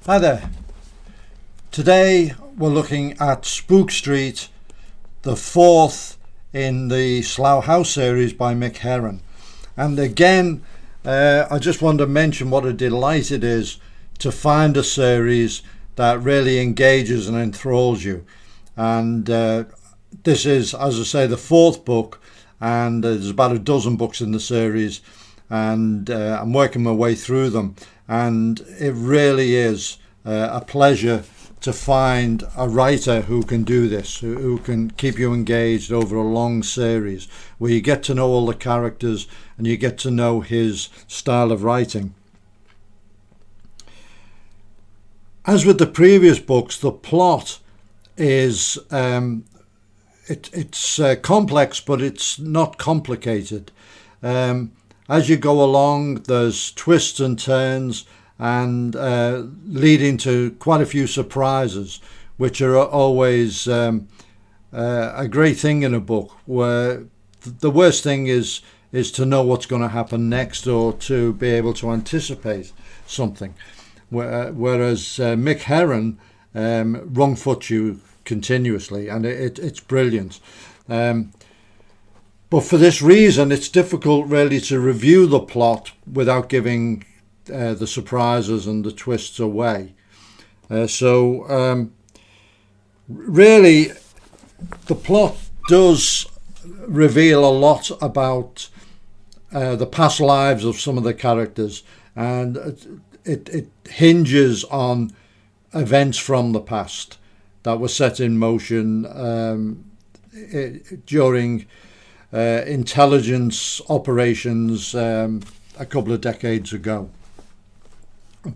Hi there. Today we're looking at Spook Street, the fourth in the Slough House series by Mick Herron. And again, I just want to mention what a delight it is to find a series that really engages and enthralls you. And this is, as I say, the fourth book, and there's about a dozen books in the series, and I'm working my way through them. And it really is a pleasure to find a writer who can do this, who can keep you engaged over a long series, where you get to know all the characters and you get to know his style of writing. As with the previous books, the plot is it's complex, but it's not complicated. As you go along, there's twists and turns, and leading to quite a few surprises, which are always a great thing in a book, where the worst thing is to know what's going to happen next, or to be able to anticipate something. Whereas Mick Herron wrong foots you continuously, and it's brilliant. But for this reason, it's difficult really to review the plot without giving the surprises and the twists away. Really, the plot does reveal a lot about the past lives of some of the characters, and it hinges on events from the past that were set in motion during intelligence operations a couple of decades ago.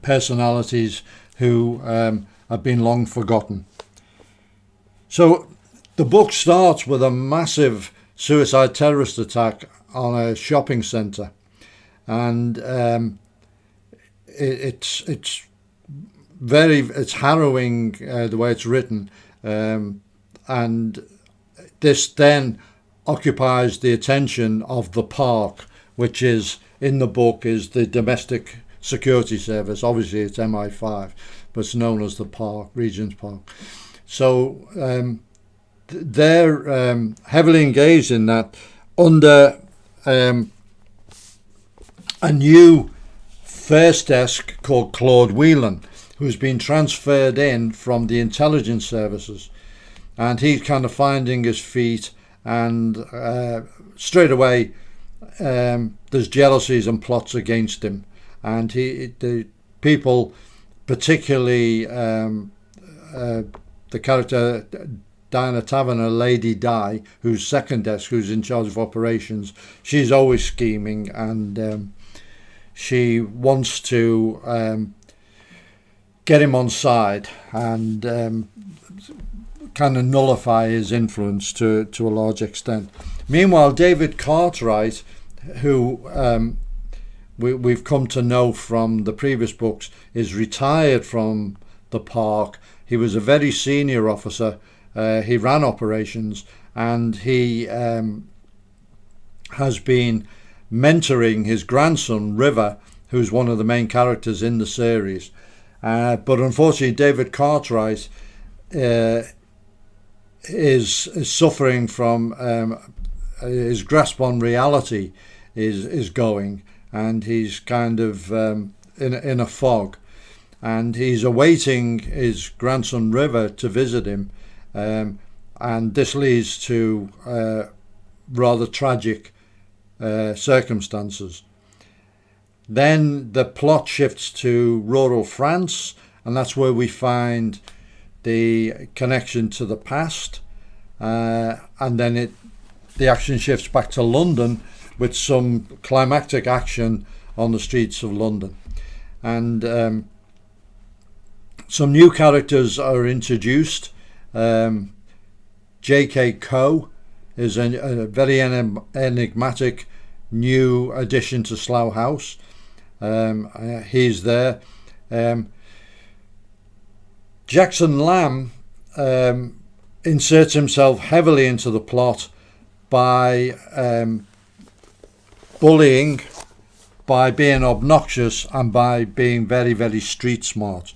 Personalities who have been long forgotten. So the book starts with a massive suicide terrorist attack on a shopping centre, and it's harrowing the way it's written, and this then occupies the attention of the park, which is in the book is the domestic security service. Obviously it's MI5, but it's known as the park, Regent's Park. So they're heavily engaged in that under a new first desk called Claude Whelan, who's been transferred in from the intelligence services, and he's kind of finding his feet, and straight away there's jealousies and plots against him. And the people, particularly the character Diana Taverner, Lady Di, who's second desk, who's in charge of operations, she's always scheming, and she wants to get him on side and kind of nullify his influence to a large extent. Meanwhile, David Cartwright, who we've come to know from the previous books, is retired from the park. He was a very senior officer. He ran operations, and he has been mentoring his grandson, River, who's one of the main characters in the series. But unfortunately, David Cartwright is suffering from his grasp on reality is going, and he's kind of in a fog, and he's awaiting his grandson River to visit him, and this leads to rather tragic circumstances. Then the plot shifts to rural France, and that's where we find the connection to the past, and then the action shifts back to London with some climactic action on the streets of London. And some new characters are introduced. J.K. Coe is a very enigmatic new addition to Slough House. He's there. Jackson Lamb inserts himself heavily into the plot by bullying, by being obnoxious, and by being very, very street smart.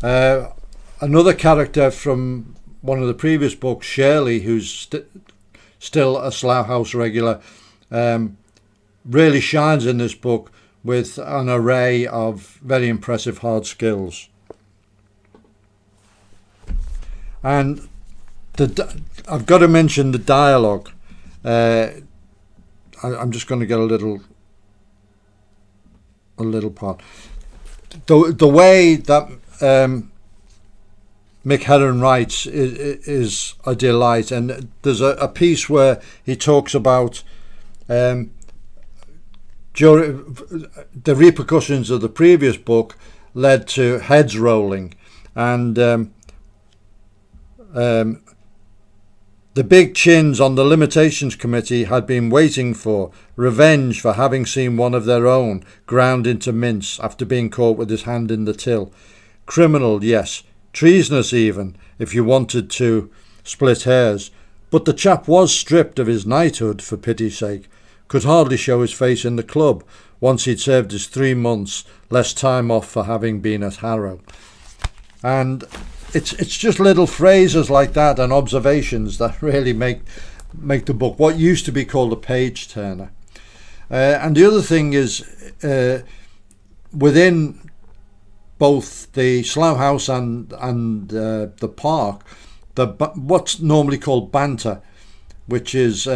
Another character from one of the previous books, Shirley, who's still a Slough House regular, really shines in this book with an array of very impressive hard skills. And I've got to mention the dialogue. I'm just going to get a little part. The way that Mick Herron writes is a delight, and there's a piece where he talks about during the repercussions of the previous book led to heads rolling, and the big chins on the limitations committee had been waiting for revenge for having seen one of their own ground into mince after being caught with his hand in the till. Criminal, yes, treasonous even, if you wanted to split hairs, but the chap was stripped of his knighthood, for pity's sake. Could hardly show his face in the club once he'd served his 3 months less time off for having been at Harrow. And it's just little phrases like that and observations that really make the book what used to be called a page turner. And the other thing is, within both the Slough House and the park, what's normally called banter, which is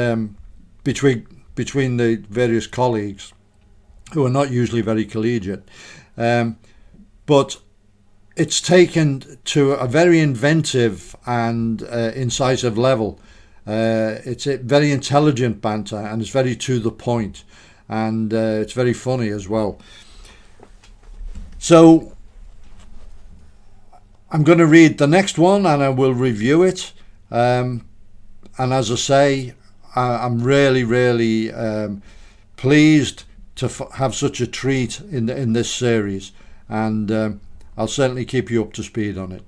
between the various colleagues, who are not usually very collegiate, but it's taken to a very inventive and incisive level. It's a very intelligent banter, and it's very to the point, and it's very funny as well. So I'm going to read the next one and I will review it. And as I say, I'm really pleased to have such a treat in this series, and I'll certainly keep you up to speed on it.